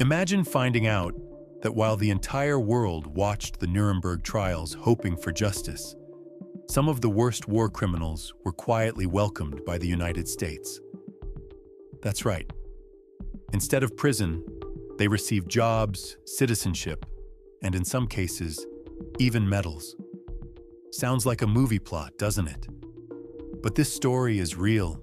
Imagine finding out that while the entire world watched the Nuremberg Trials hoping for justice, some of the worst war criminals were quietly welcomed by the United States. That's right. Instead of prison, they received jobs, citizenship, and in some cases, even medals. Sounds like a movie plot, doesn't it? But this story is real,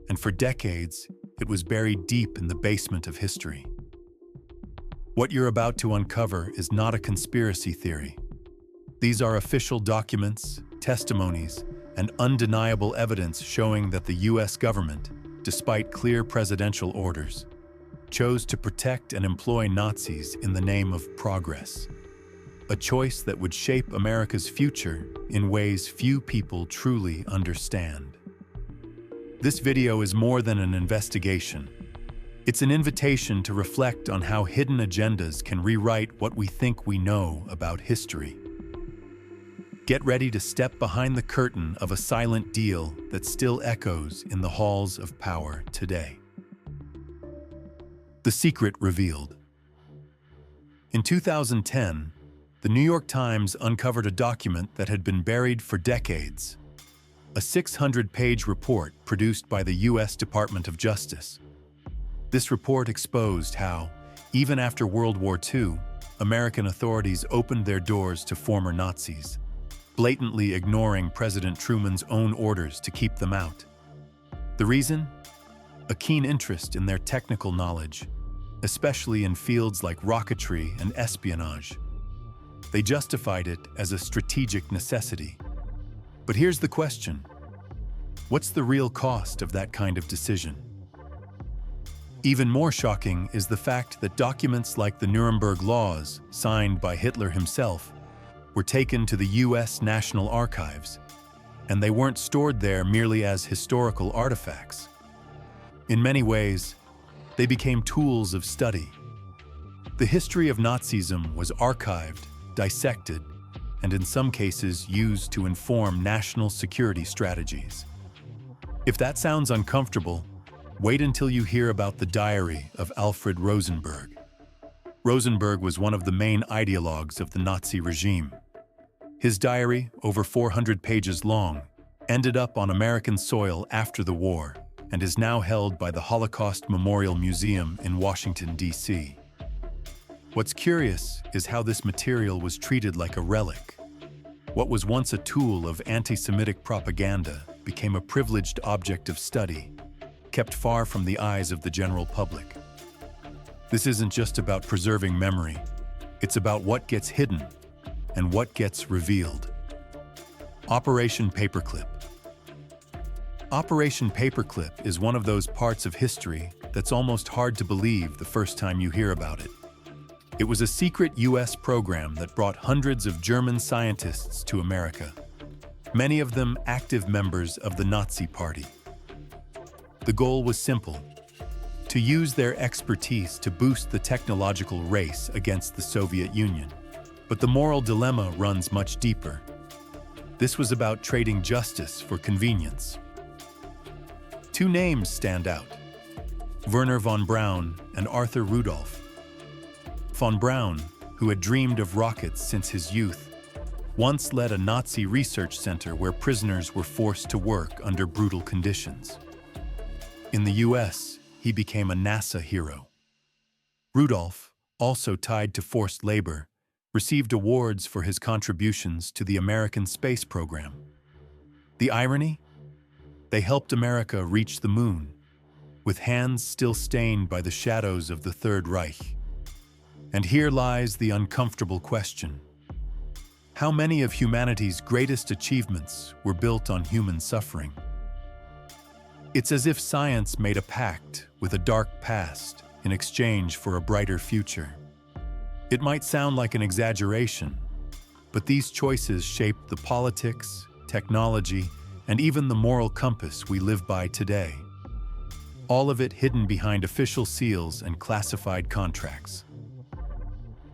and for decades, it was buried deep in the basement of history. What you're about to uncover is not a conspiracy theory. These are official documents, testimonies, and undeniable evidence showing that the US government, despite clear presidential orders, chose to protect and employ Nazis in the name of progress. A choice that would shape America's future in ways few people truly understand. This video is more than an investigation. It's an invitation to reflect on how hidden agendas can rewrite what we think we know about history. Get ready to step behind the curtain of a silent deal that still echoes in the halls of power today. The secret revealed. In 2010, the New York Times uncovered a document that had been buried for decades. A 600-page report produced by the US Department of Justice. This report exposed how, even after World War II, American authorities opened their doors to former Nazis, blatantly ignoring President Truman's own orders to keep them out. The reason? A keen interest in their technical knowledge, especially in fields like rocketry and espionage. They justified it as a strategic necessity. But here's the question. What's the real cost of that kind of decision? Even more shocking is the fact that documents like the Nuremberg Laws, signed by Hitler himself, were taken to the US National Archives, and they weren't stored there merely as historical artifacts. In many ways, they became tools of study. The history of Nazism was archived, dissected, and in some cases used to inform national security strategies. If that sounds uncomfortable, wait until you hear about the diary of Alfred Rosenberg. Rosenberg was one of the main ideologues of the Nazi regime. His diary, over 400 pages long, ended up on American soil after the war and is now held by the Holocaust Memorial Museum in Washington, D.C. What's curious is how this material was treated like a relic. What was once a tool of anti-Semitic propaganda became a privileged object of study, kept far from the eyes of the general public. This isn't just about preserving memory. It's about what gets hidden and what gets revealed. Operation Paperclip. Operation Paperclip is one of those parts of history that's almost hard to believe the first time you hear about it. It was a secret US program that brought hundreds of German scientists to America, many of them active members of the Nazi Party. The goal was simple: to use their expertise to boost the technological race against the Soviet Union. But the moral dilemma runs much deeper. This was about trading justice for convenience. Two names stand out: Werner von Braun and Arthur Rudolph. Von Braun, who had dreamed of rockets since his youth, once led a Nazi research center where prisoners were forced to work under brutal conditions. In the US, he became a NASA hero. Rudolph, also tied to forced labor, received awards for his contributions to the American space program. The irony? They helped America reach the moon, with hands still stained by the shadows of the Third Reich. And here lies the uncomfortable question. How many of humanity's greatest achievements were built on human suffering? It's as if science made a pact with a dark past in exchange for a brighter future. It might sound like an exaggeration, but these choices shaped the politics, technology, and even the moral compass we live by today. All of it hidden behind official seals and classified contracts.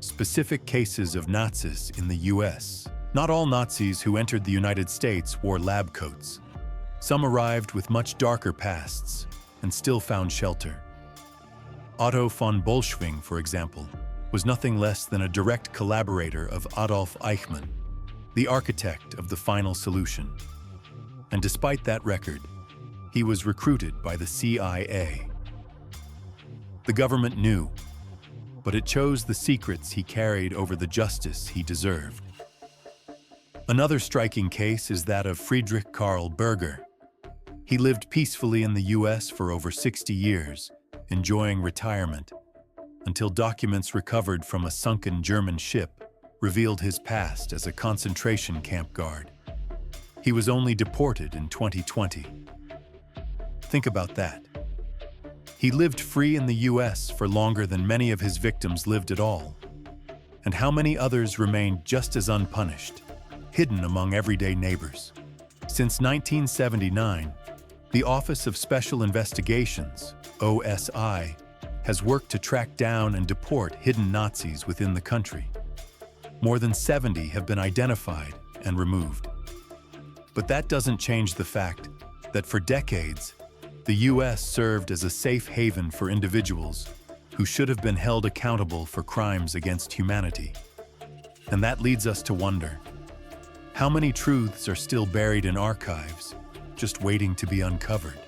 Specific cases of Nazis in the US. Not all Nazis who entered the United States wore lab coats. Some arrived with much darker pasts and still found shelter. Otto von Bolschwing, for example, was nothing less than a direct collaborator of Adolf Eichmann, the architect of the final solution. And despite that record, he was recruited by the CIA. The government knew, but it chose the secrets he carried over the justice he deserved. Another striking case is that of Friedrich Karl Berger. He lived peacefully in the US for over 60 years, enjoying retirement, until documents recovered from a sunken German ship revealed his past as a concentration camp guard. He was only deported in 2020. Think about that. He lived free in the US for longer than many of his victims lived at all. And how many others remained just as unpunished, hidden among everyday neighbors? Since 1979, the Office of Special Investigations, OSI, has worked to track down and deport hidden Nazis within the country. More than 70 have been identified and removed. But that doesn't change the fact that for decades, the US served as a safe haven for individuals who should have been held accountable for crimes against humanity. And that leads us to wonder, how many truths are still buried in archives, just waiting to be uncovered?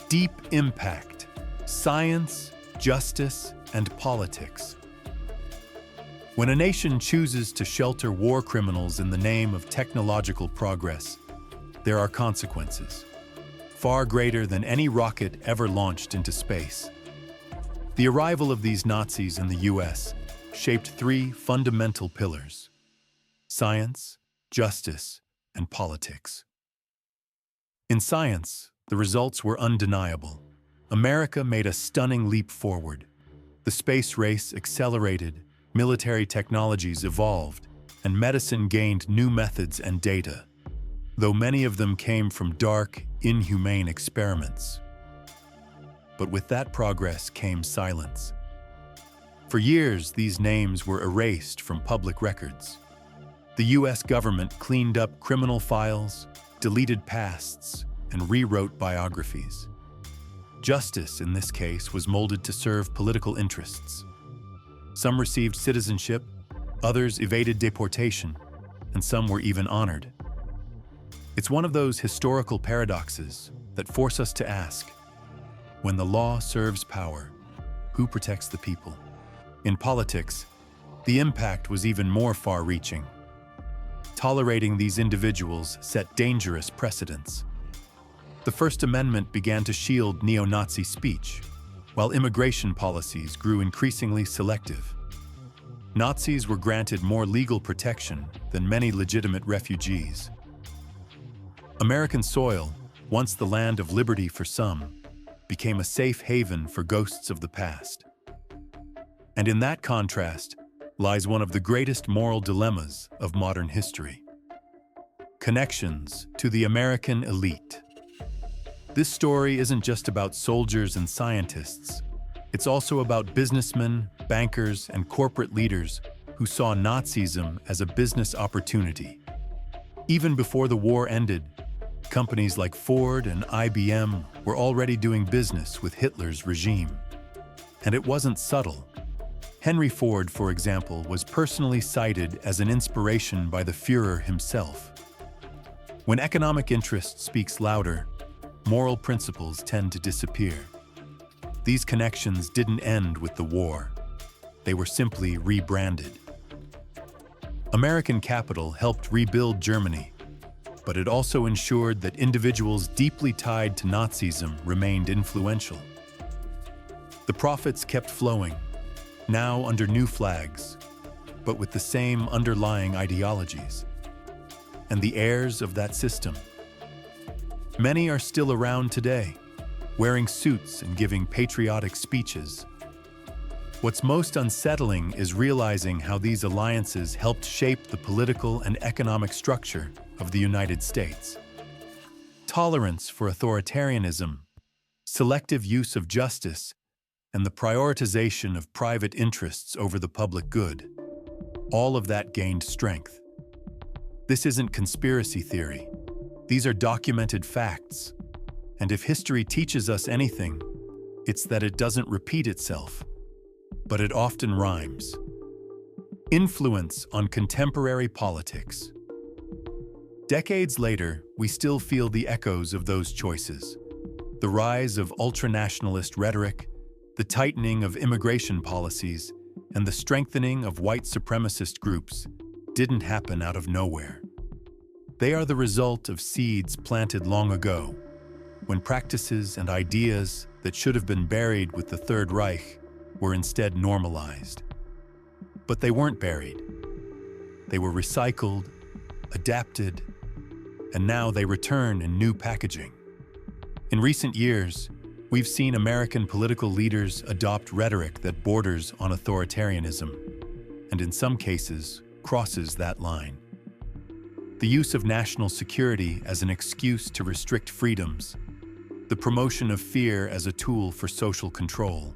Deep impact, science, justice, and politics. When a nation chooses to shelter war criminals in the name of technological progress, there are consequences, far greater than any rocket ever launched into space. The arrival of these Nazis in the US shaped three fundamental pillars: science, justice, and politics. In science, the results were undeniable. America made a stunning leap forward. The space race accelerated, military technologies evolved, and medicine gained new methods and data, though many of them came from dark, inhumane experiments. But with that progress came silence. For years, these names were erased from public records. The US government cleaned up criminal files, deleted pasts, and rewrote biographies. Justice, in this case, was molded to serve political interests. Some received citizenship, others evaded deportation, and some were even honored. It's one of those historical paradoxes that force us to ask, when the law serves power, who protects the people? In politics, the impact was even more far-reaching. Tolerating these individuals set dangerous precedents. The First Amendment began to shield neo-Nazi speech, while immigration policies grew increasingly selective. Nazis were granted more legal protection than many legitimate refugees. American soil, once the land of liberty for some, became a safe haven for ghosts of the past. And in that contrast lies one of the greatest moral dilemmas of modern history: connections to the American elite. This story isn't just about soldiers and scientists. It's also about businessmen, bankers, and corporate leaders who saw Nazism as a business opportunity. Even before the war ended, companies like Ford and IBM were already doing business with Hitler's regime. And it wasn't subtle. Henry Ford, for example, was personally cited as an inspiration by the Führer himself. When economic interest speaks louder, moral principles tend to disappear. These connections didn't end with the war. They were simply rebranded. American capital helped rebuild Germany, but it also ensured that individuals deeply tied to Nazism remained influential. The profits kept flowing, now under new flags, but with the same underlying ideologies. And the heirs of that system, many are still around today, wearing suits and giving patriotic speeches. What's most unsettling is realizing how these alliances helped shape the political and economic structure of the United States. Tolerance for authoritarianism, selective use of justice, and the prioritization of private interests over the public good, all of that gained strength. This isn't conspiracy theory. These are documented facts. And if history teaches us anything, It's that it doesn't repeat itself, but it often rhymes. Influence on contemporary politics. Decades later, we still feel the echoes of those choices. The rise of ultranationalist rhetoric, the tightening of immigration policies, and the strengthening of white supremacist groups didn't happen out of nowhere. They are the result of seeds planted long ago, when practices and ideas that should have been buried with the Third Reich were instead normalized. But they weren't buried. They were recycled, adapted, and now they return in new packaging. In recent years, we've seen American political leaders adopt rhetoric that borders on authoritarianism, and in some cases, crosses that line. The use of national security as an excuse to restrict freedoms, the promotion of fear as a tool for social control,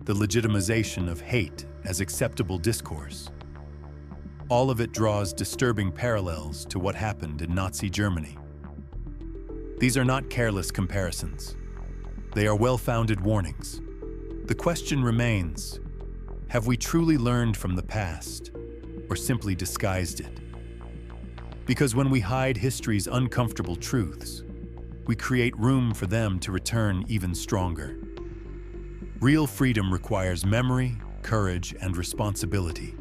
the legitimization of hate as acceptable discourse. All of it draws disturbing parallels to what happened in Nazi Germany. These are not careless comparisons. They are well-founded warnings. The question remains, have we truly learned from the past, or simply disguised it? Because when we hide history's uncomfortable truths, we create room for them to return even stronger. Real freedom requires memory, courage, and responsibility.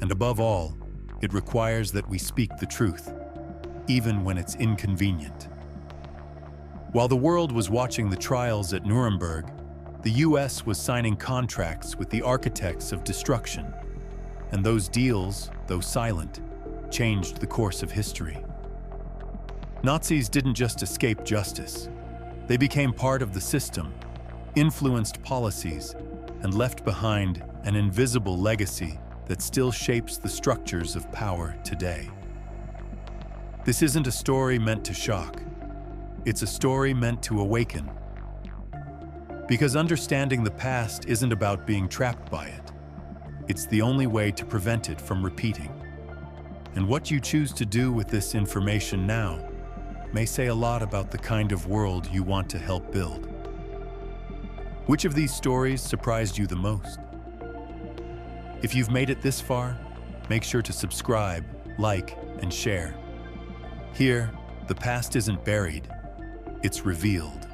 And above all, it requires that we speak the truth, even when it's inconvenient. While the world was watching the trials at Nuremberg, the US was signing contracts with the architects of destruction. And those deals, though silent, changed the course of history. Nazis didn't just escape justice. They became part of the system, influenced policies, and left behind an invisible legacy that still shapes the structures of power today. This isn't a story meant to shock. It's a story meant to awaken. Because understanding the past isn't about being trapped by it. It's the only way to prevent it from repeating. And what you choose to do with this information now may say a lot about the kind of world you want to help build. Which of these stories surprised you the most? If you've made it this far, make sure to subscribe, like, and share. Here, the past isn't buried, it's revealed.